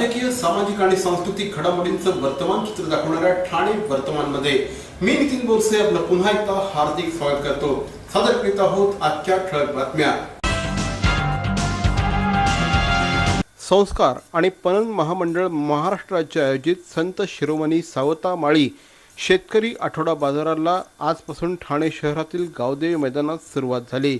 राजकीय, सामाजिक आणि सांस्कृतिक घडामोडींचं वर्तमान चित्र दाखवणाऱ्या ठाणे वर्तमानमध्ये मी नितीन बोरसे आपलं पुन्हा एकदा हार्दिक स्वागत करतो। सादर करीत आहोत आजच्या ठळक बातम्या। संस्कार आणि पणन महामंडळ महाराष्ट्र राज्य आयोजित संत शिरोमणी सावता माळी शेतकरी आठवडा बाजाराला आजपासून ठाणे शहरातील गावदेवी मैदानात सुरुवात झाली।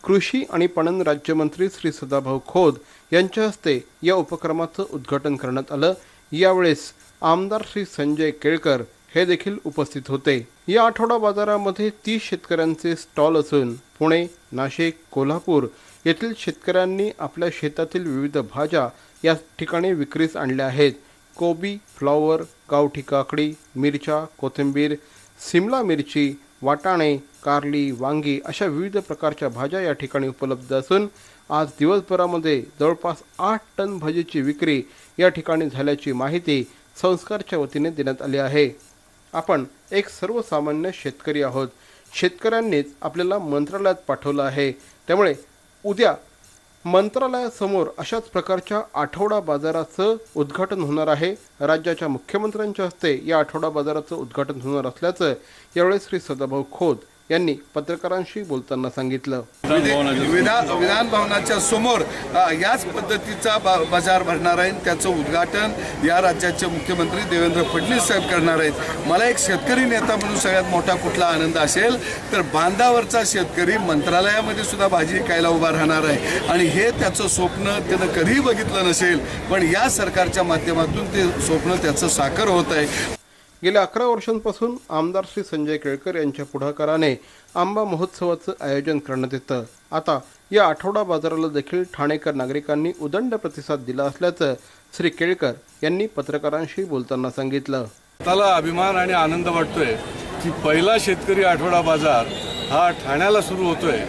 कृषी आणि पणन राज्यमंत्री श्री सदाभाऊ खोत यांच्या हस्ते या उपक्रमाचं उद्घाटन करण्यात आलं। यावेळेस आमदार श्री संजय केळकर हे देखील उपस्थित होते। या आठवडा बाजारामध्ये 30 शेतकऱ्यांचे स्टॉल असून पुणे, नाशिक, कोल्हापूर येथील शेतकऱ्यांनी आपल्या शेतातील विविध भाज्या या ठिकाणी विक्रीस आणल्या आहेत। कोबी, फ्लॉवर, गावठी काकडी, मिरच्या, कोथिंबीर, सिमला मिरची, वाटाणे, कारली, वांगी अशा विविध प्रकारच्या भाज्या या ठिकाणी उपलब्ध असून आज दिवसभरामध्ये जवळपास 8 टन भाजीची विक्री या ठिकाणी झाल्याची माहिती संस्कारच्या वतीने देण्यात आली आहे। आपण एक सर्वसामान्य शेतकरी आहोत। शेतकऱ्यांनीच आपल्याला मंत्रालयात पाठवलं आहे, त्यामुळे उद्या मंत्रालयासमोर अशाच प्रकारच्या आठवडा बाजाराचं उद्घाटन होणार आहे। राज्याच्या मुख्यमंत्र्यांच्या हस्ते या आठवडा बाजाराचं उद्घाटन होणार असल्याचं यावेळी श्री सदाभाऊ खोत यांनी पत्रकारांशी बोलताना सांगितलं। विधान भवनाच्या समोर याच पद्धतीचा बाजार भरणार आहे। त्याचं उद्घाटन या राज्याचे मुख्यमंत्री देवेंद्र फडणवीस साहेब करणार आहेत। मला एक शेतकरी नेता म्हणून सगळ्यात मोठा कुठला आनंद असेल तर बांधावरचा शेतकरी मंत्रालयामध्ये सुद्धा भाजी विकायला उभा राहणार आहे आणि हे त्याचं स्वप्न त्यानं कधीही बघितलं नसेल, पण या सरकारच्या माध्यमातून ते स्वप्न त्याचं साकार होत आहे। गेल्या 11 वर्षांपासून आमदार श्री संजय केळकर यांच्या पुढाकाराने आंबा महोत्सवाचं आयोजन करण्यात येतं। आता या आठवडा बाजाराला देखील ठाणेकर नागरिकांनी उदंड प्रतिसाद दिला असल्याचं श्री केळकर यांनी पत्रकारांशी बोलताना सांगितलं। त्याला अभिमान आणि आनंद वाटतोय की पहिला शेतकरी आठवडा बाजार हा ठाण्याला सुरू होतोय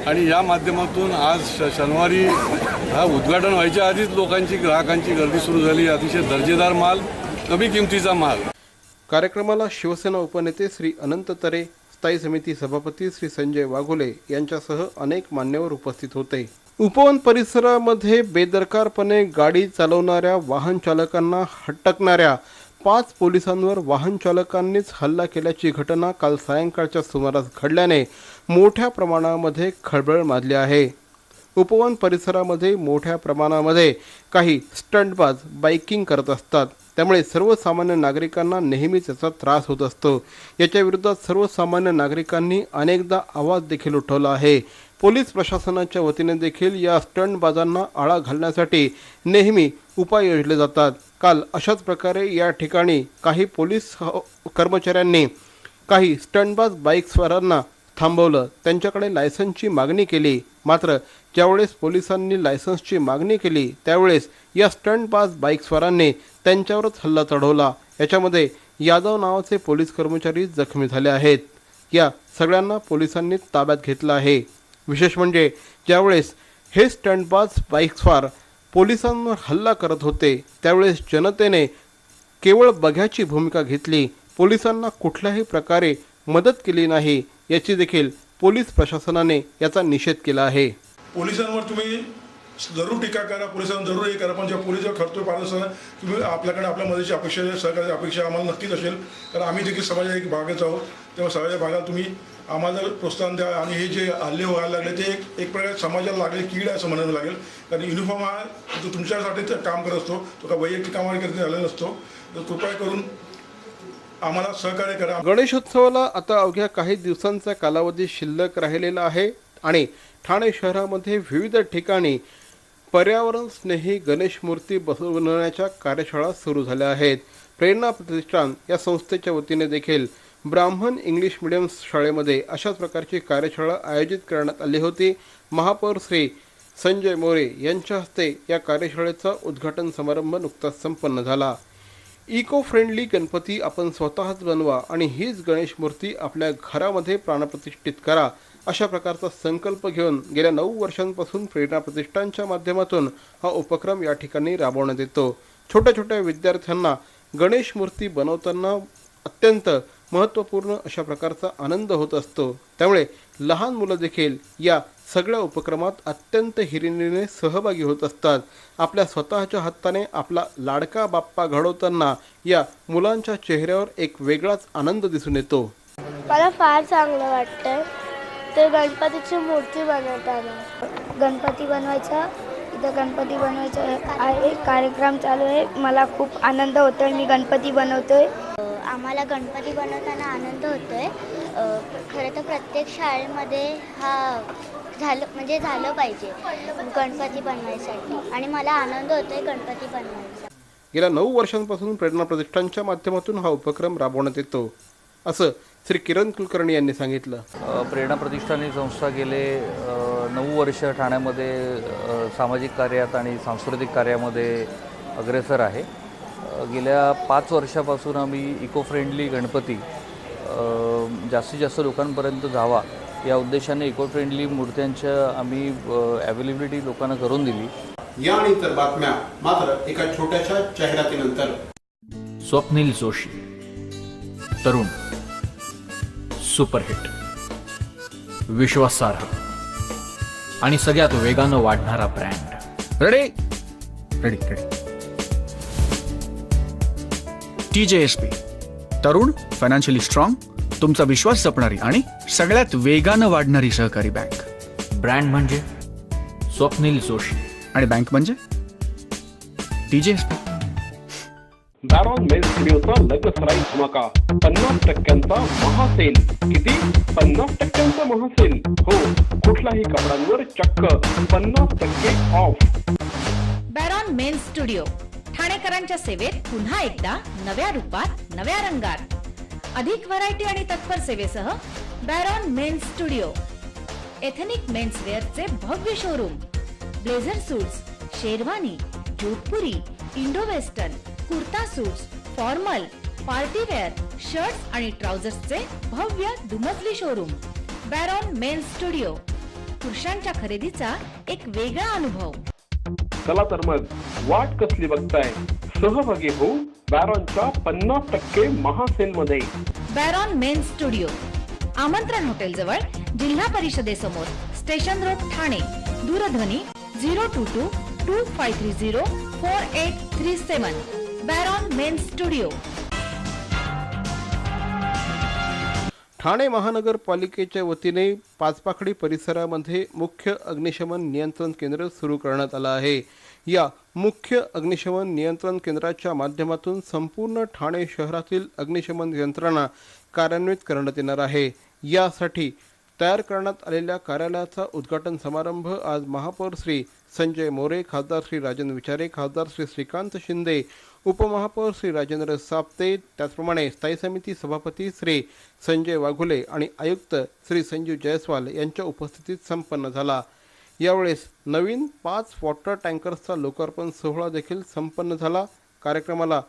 आणि या माध्यमातून आज शनिवारी हा उद्घाटन व्हायच्या आधीच लोकांची, ग्राहकांची गर्दी सुरू झाली। अतिशय दर्जेदार माल, कमी किमतीचा माल। कार्यक्रमाला शिवसेना उपनेते श्री अनंत तरे, स्थायी समिती सभापती श्री संजय वाघोले यांच्यासह अनेक मान्यवर उपस्थित होते। उपवन परिसरामध्ये बेदरकारपणे गाडी चालवणाऱ्या वाहन चालकांना हटकणाऱ्या 5 पोलिसांवर वाहन चालकांनीच हल्ला केल्याची घटना काल सायंकाळच्या सुमारास घडल्याने मोठ्या प्रमाणामध्ये खळबळ माजली आहे। उपवन परिसरामध्ये मोठ्या प्रमाणामध्ये काही स्टंटबाज बाईकिंग करत असतात, त्यामुळे सर्वसामान्य नागरिकांना नेहमीच याचा त्रास होत असतो। याच्या विरोधात सर्वसामान्य नागरिकांनी अनेकदा आवाज देखील उठवला आहे। पोलीस प्रशासनाच्या वतीने देखील या स्टंटबाजांना आळा घालण्यासाठी नेहमी उपाय योजले जातात। काल अशाच प्रकारे या ठिकाणी काही पोलीस कर्मचाऱ्यांनी काही स्टंटबाज बाईकस्वारांना थांबवलं, त्यांच्याकडे लायसन्सची मागणी केली। मात्र ज्यावेळेस पोलिसांनी लायसन्सची मागणी केली त्यावेळेस या स्टंटबाज बाईकस्वारांनी त्यांच्यावरच हल्ला चढवला। याच्यामध्ये यादव नावाचे पोलीस कर्मचारी जखमी झाले आहेत। या सगळ्यांना पोलिसांनी ताब्यात घेतलं आहे। विशेष म्हणजे ज्यावेळेस हे स्टंटबाज बाईकस्वार पोलिसांवर हल्ला करत होते त्यावेळेस जनतेने केवळ बघ्याची भूमिका घेतली, पोलिसांना कुठल्याही प्रकारे मदत केली नाही। याची देखील पोलीस प्रशासनाने याचा निषेध केला आहे। पोलिसांवर तुम्ही जरूर टीका करा, पोलिसांना जरूर हे करा, पण जेव्हा पोलिसांवर खडतोय पाहता तुम्ही आपल्याकडे आपल्या मदतीची अपेक्षा, सहकार्याची अपेक्षा आम्हाला नक्कीच असेल, कारण आम्ही देखील समाजाच्या एक भागच आहोत। तेव्हा समाजाच्या भागात तुम्ही आम्हाला प्रोत्साहन द्या आणि हे जे हल्ले व्हायला लागले ते एक प्रकारे समाजाला लागले कीड आहे असं म्हणावं लागेल, कारण युनिफॉर्म हा तो तुमच्यासाठीच काम करत असतो, तो का वैयक्तिक कामासाठी झालेला नसतो। तर कृपया करून आम्हाला सहकार्य करा। गणेशोत्सवाला आता अवघ्या काही दिवसांचा कालावधी शिल्लक राहिलेला आहे आणि ठाणे शहरामध्ये विविध ठिकाणी पर्यावरण स्नेही गणेश मूर्ती बसवण्याच्या कार्यशाळा सुरू झाल्या आहेत। प्रेरणा प्रतिष्ठान या संस्थेच्या वतीने देखील ब्राह्मण इंग्लिश मीडियम शाळेमध्ये अशाच प्रकारची कार्यशाळा आयोजित करण्यात आली होती। महापौर श्री संजय मोरे यांच्या हस्ते या कार्यशाळेचा उद्घाटन समारंभ नुकताच संपन्न झाला। इको फ्रेंडली गणपती आपण स्वतःच बनवा आणि हीच गणेश मूर्ती आपल्या घरामध्ये प्राणप्रतिष्ठित करा, अशा प्रकारचा संकल्प घेऊन गेल्या 9 वर्षांपासून प्रेरणा प्रतिष्ठानच्या माध्यमातून हा उपक्रम या ठिकाणी राबवण्यात येतो। छोट्या छोट्या विद्यार्थ्यांना गणेश मूर्ती बनवताना अत्यंत महत्त्वपूर्ण अशा प्रकारचा आनंद होत असतो, त्यामुळे लहान मुलं देखील या सगळ्या उपक्रमात अत्यंत हिरिरीने सहभागी होत असतात. आपल्या स्वतःच्या हाताने आपला लाडका बाप्पा घडवताना या मुलांच्या चेहऱ्यावर एक वेगळाच आनंद दिसून येतो. मला फार चांगलं वाटतंय ते गणपतीची मूर्ती बनवताना. गणपती बनवायचा आहे, कार्यक्रम चालू आहे. मला खूप आनंद होतोय, मी गणपती बनवतोय. आम्हाला गणपती बनवताना आनंद होतोय. खरं तर प्रत्येक शाळेमध्ये हा झालं पाहिजे गणपती बनवायसाठी आणि मला आनंद होतोय गणपती बनवायचा. गेल्या 9 वर्षांपासून प्रेरणा प्रतिष्ठानच्या माध्यमातून हा उपक्रम राबवण्यात येतो, असं श्री किरण कुलकर्णी यांनी सांगितलं. प्रेरणा प्रतिष्ठान ही संस्था गेले 9 वर्ष ठाण्यामध्ये सामाजिक कार्यात आणि सांस्कृतिक कार्यामध्ये अग्रेसर आहे. गेल्या 5 वर्षापासून आम्ही इको फ्रेंडली गणपती जास्तीत जास्त लोकांपर्यंत जावा या उद्देशाने इको फ्रेंडली मूर्त्यांच्या आम्ही अवेलेबिलिटी लोकांना करून दिली. या आणि इतर बातम्या मात्र एका छोट्याशा जाहिरातीनंतर. स्वप्नील जोशी, तरुण, सुपरहिट, विश्वासार्ह आणि सगळ्यात वेगानं वाढणारा brand. Ready ready ready TJSP, तरुण, फायनान्शियली स्ट्रॉंग, तुमचा विश्वास जपणारी आणि सगळ्यात वेगानं वाढणारी सहकारी बँक. ब्रँड म्हणजे स्वप्नील जोशी आणि बँक म्हणजे TJSP. बॅरॉन मेन्स स्टुडिओचा लग्नसराई धमाका 50% महासेल. किती? 50% महासेल. हो, कुठलाही कपड्यांवर चक्क 50% ऑफ. बॅरॉन मेन्स स्टुडिओ ठाणेकरांच्या सेवेत पुन्हा एकदा नव्या रूपात, नव्या रंगात. अधिक व्हरायटी आणि तत्पर सेवेसह Baron men's studio. Ethnic men's वेअरचे भव्य showroom. Blazer suits, sherwani, Jodhpuri, Indo western, kurta suits, formal, partywear, shirts आणि ट्राउझर्सचे भव्य दुमजली शोरूम. बॅरॉन men's studio. पुरुषांच्या खरेदीचा एक वेगळा अनुभव. चला तर मग वाट कसली बघताय, सहभागी हो बॅरॉनच्या 50% महासेल मध्ये. बॅरॉन मेन्स स्टुडिओ, आमंत्रण हॉटेल जवळ, जिल्हा परिषदेसमोर, स्टेशन रोड, ठाणे. दूरध्वनी 022-2530-4837. बॅरॉन मेन्स स्टुडिओ. ठाणे महानगरपालिकेच्या वतीने पाचपाखडी परिसरामध्ये मुख्य अग्निशमन नियंत्रण केंद्र सुरू करण्यात आलं आहे. या मुख्य अग्निशमन नियंत्रण केंद्राच्या माध्यमातून संपूर्ण ठाणे शहरातील अग्निशमन यंत्रणा कार्यान्वित करण्यात येणार आहे. यासाठी तयार करण्यात आलेल्या कार्यालयाचा उद्घाटन समारंभ आज महापौर श्री संजय मोरे, खासदार श्री राजेंद्र विचारे, खासदार श्री श्रीकांत शिंदे, उपमहापौर श्री राजेंद्र साप्ते, त्याचप्रमाणे स्थायी समिती सभापती श्री संजय वाघुले आणि आयुक्त श्री संजीव जयस्वाल यांच्या उपस्थितीत संपन्न झाला. यावेळेस नवीन 5 वॉटर टँकर्सचा लोकार्पण सोहळा देखील संपन्न झाला. कार्यक्रमाला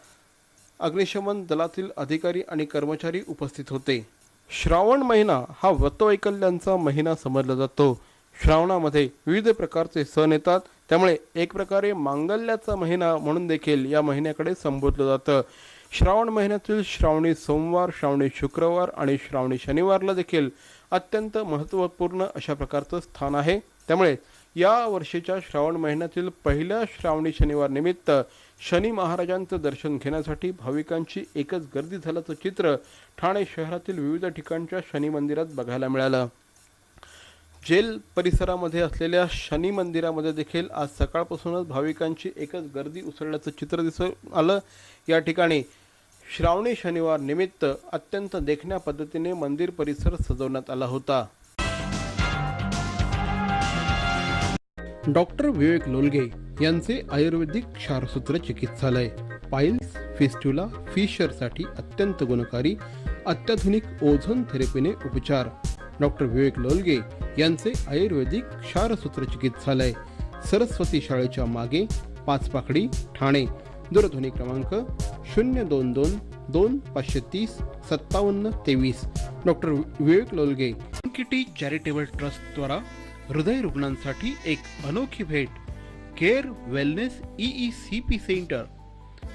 अग्निशमन दलातील अधिकारी आणि कर्मचारी उपस्थित होते. श्रावण महिना हा व्रतवैकल्यांचा महिना समजला जातो. श्रावणामध्ये विविध प्रकारचे सण येतात, त्यामुळे एक प्रकारे मांगल्याचा महिना म्हणून देखील या महिन्याकडे संबोधलं जातं. श्रावण महिन्यातील श्रावणी सोमवार, श्रावणी शुक्रवार आणि श्रावणी शनिवारला देखील अत्यंत महत्त्वपूर्ण अशा प्रकारचं स्थान आहे. त्यामुळे या वर्षीच्या श्रावण महिन्यातील पहिल्या श्रावणी शनिवार निमित्त शनी महाराजांचं दर्शन घेण्यासाठी भाविकांची एकच गर्दी झाल्याचं चित्र ठाणे शहरातील विविध ठिकाणच्या शनी मंदिरात बघायला मिळालं. जेल परिसरामध्ये असलेल्या शनी मंदिरामध्ये देखील आज सकाळपासूनच भाविकांची एकच गर्दी उसळल्याचं चित्र दिसून आलं. या ठिकाणी श्रावणी शनिवार निमित्त अत्यंत देखण्या पद्धतीने मंदिर परिसर सजवण्यात आला होता. डॉक्टर विवेक लोलगे यांचे आयुर्वेदिक क्षारसूत्र चिकित्सालय. पाइल्स, फिस्ट्युला, फिशरसाठी अत्यंत गुणकारी अत्याधुनिक ओझोन थेरपीने उपचार. डॉक्टर विवेक लोलगे यांचे आयुर्वेदिक क्षारसूत्र चिकित्सालय, सरस्वती शाळेच्या मागे, पाचपाखडी, ठाणे. दूरध्वनी क्रमांक 022-2530-5723. डॉक्टर विवेक लोलगे. किटी चॅरिटेबल ट्रस्ट द्वारा हृदय रुग्णांसाठी एक अनोखी भेट. Care wellness EECP centre.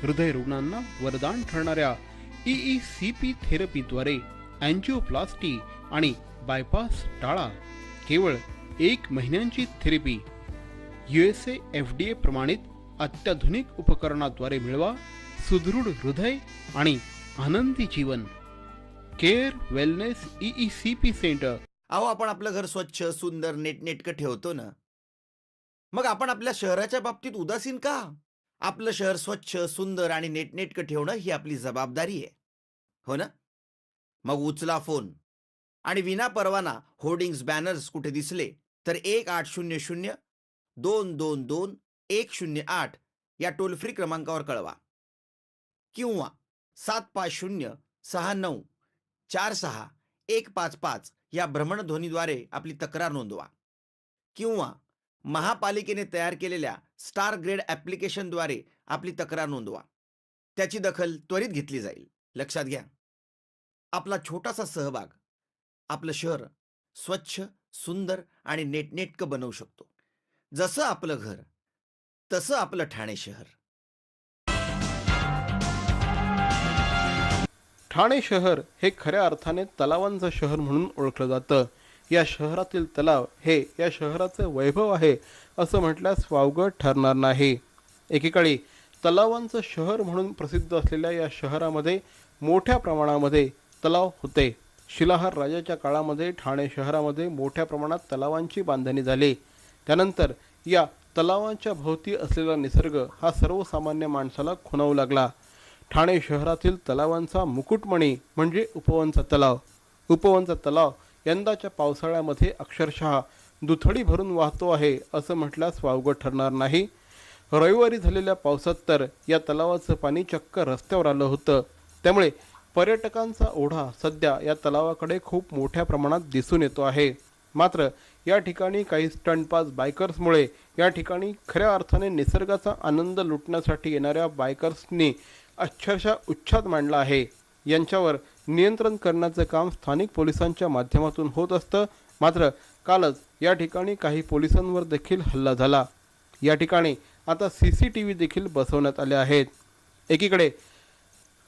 हृदय रुग्णांना वरदान ठरणाऱ्या EECP थेरपीद्वारे अँजिओप्लास्टी आणि बायपास टाळा. केवळ 1 महिन्यांची थेरपी USA FDA प्रमाणित अत्याधुनिक उपकरणाद्वारे मिळवा सुदृढ हृदय आणि आनंदी जीवन. Care wellness EECP centre. अहो, आपण आपलं घर स्वच्छ, सुंदर, नीटनेटकं ठेवतो ना, मग आपण आपल्या शहराच्या बाबतीत उदासीन का? आपलं शहर स्वच्छ, सुंदर आणि नीटनेटकं ठेवणं ही आपली जबाबदारी आहे, हो ना? मग उचला फोन आणि विना परवाना होर्डिंग्स, बॅनर्स कुठे दिसले तर 1800 222 108 या टोल फ्री क्रमांकावर कळवा किंवा 750 69 46 155 या भ्रमणध्वनीद्वारे आपली तक्रार नोंदवा किंवा महापालिकेने तयार केलेल्या स्टार ग्रेड ॲप्लिकेशनद्वारे आपली तक्रार नोंदवा. त्याची दखल त्वरित घेतली जाईल. लक्षात घ्या, आपला छोटासा सहभाग आपलं शहर स्वच्छ, सुंदर आणि नीटनेटकं बनवू शकतो. जसं आपलं घर तसं आपलं ठाणे शहर. ठाणे शहर हे खऱ्या अर्थाने तलावांचं शहर म्हणून ओळखलं जातं. या शहरातील तलाव हे या शहराचं वैभव आहे असं म्हटल्यास वावगं ठरणार नाही. एकेकाळी तलावांचं शहर म्हणून प्रसिद्ध असलेल्या या शहरामध्ये मोठ्या प्रमाणामध्ये तलाव होते. शिलाहार राजाच्या काळामध्ये ठाणे शहरामध्ये मोठ्या प्रमाणात तलावांची बांधणी झाली. त्यानंतर या तलावांच्या भोवती असलेला निसर्ग हा सर्वसामान्य माणसाला खुणावू लागला. ठाणे शहरातील तलावांचा मुकुटमणी म्हणजे उपवनचा तलाव. उपवनचा तलाव यंदाच्या पावसाळ्यामध्ये अक्षरशः दुथडी भरून वाहतो आहे असं म्हटल्यास वावगं ठरणार नाही. रविवारी झालेल्या पावसात तर या तलावाचं पाणी चक्क रस्त्यावर आलं होतं. त्यामुळे पर्यटकांचा ओढा सध्या या तलावाकडे खूप मोठ्या प्रमाणात दिसून येतो आहे. मात्र या ठिकाणी काही स्टंटबाज बायकर्समुळे या ठिकाणी खऱ्या अर्थाने निसर्गाचा आनंद लुटण्यासाठी येणाऱ्या बायकर्सनी अक्षरशः उच्छाद मांडला आहे. यांच्यावर नियंत्रण करण्याचं काम स्थानिक पोलिसांच्या माध्यमातून होत असतं. मात्र कालच या ठिकाणी काही पोलिसांवर देखील हल्ला झाला. या ठिकाणी आता CCTV देखील बसवण्यात आले आहेत. एकीकडे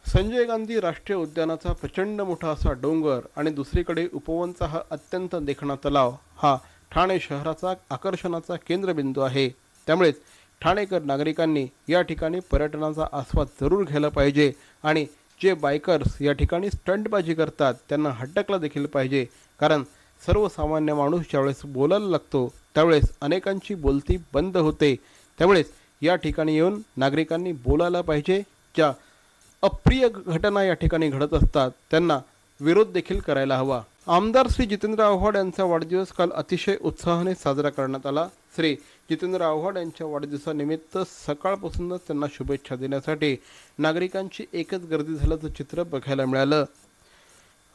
संजय गांधी राष्ट्रीय उद्यानाचा प्रचंड मोठा असा डोंगर आणि दुसरीकडे उपवनचा हा अत्यंत देखणा तलाव हा ठाणे शहराचा आकर्षणाचा केंद्रबिंदू आहे. त्यामुळेच ठाणेकर नागरिकांनी या ठिकाणी पर्यटनाचा आस्वाद जरूर घ्यायला पाहिजे आणि जे बायकर्स या ठिकाणी स्टंटबाजी करतात त्यांना हटकलं देखील पाहिजे. कारण सर्वसामान्य माणूस ज्यावेळेस बोलायला लागतो त्यावेळेस अनेकांची बोलती बंद होते. त्यामुळेच या ठिकाणी येऊन नागरिकांनी बोलायला पाहिजे. ज्या अप्रिय घटना या ठिकाणी घडत असतात त्यांना विरोध देखील करायला हवा. आमदार श्री जितेंद्र आव्हाड यांचा वाढदिवस काल अतिशय उत्साहाने साजरा करण्यात आला. श्री जितेंद्र आव्हाड यांच्या वाढदिवसानिमित्त सकाळपासूनच त्यांना शुभेच्छा देण्यासाठी नागरिकांची एकच गर्दी झाल्याचं चित्र बघायला मिळालं.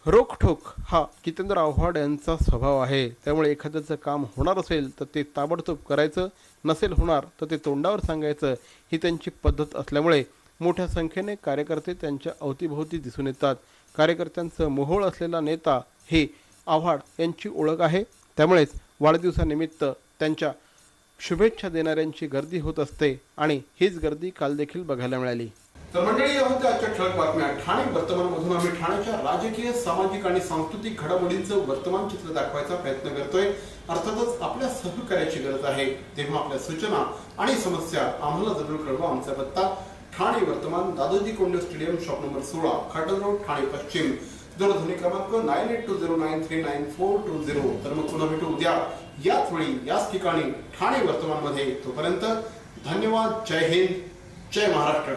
रोखठोक हा जितेंद्र आव्हाड यांचा स्वभाव आहे. त्यामुळे एखाद्याचं काम होणार असेल तर ते ताबडतोब करायचं, नसेल होणार तर ते तोंडावर सांगायचं ही त्यांची पद्धत असल्यामुळे मोठ्या संख्येने कार्यकर्ते त्यांच्या अवतीभोवती दिसून येतात. कार्यकर्त्यांचं मोहोळ असलेला नेता हे आव्हाड यांची ओळख आहे. त्यामुळेच वाढदिवसानिमित्त त्यांच्या शुभेच्छा देणाऱ्यांची गर्दी होत असते आणि हीच गर्दी काल देखील बघायला मिळाली. तर मंडळी, या होत्या आजच्या ठळक बातम्या. ठाणे वर्तमानमधून आम्ही ठाण्याच्या राजकीय, सामाजिक आणि सांस्कृतिक घडामोडींचं वर्तमान चित्र दाखवायचा प्रयत्न करतोय. अर्थातच आपल्या सहकार्याची गरज आहे. तेव्हा आपल्या सूचना आणि समस्या आम्हाला जरूर कळवा. आमचा पत्ता ठाणे वर्तमान, Dadoji Konde stadium, shop number 16, Khatal road, Thane पश्चिम. दूरध्वनी क्रमांक 9820939420. तर मग पुन्हा भेटू उद्या याच वेळी याच ठिकाणी ठाणे वर्तमानमध्ये. तोपर्यंत धन्यवाद. जय हिंद, जय महाराष्ट्र.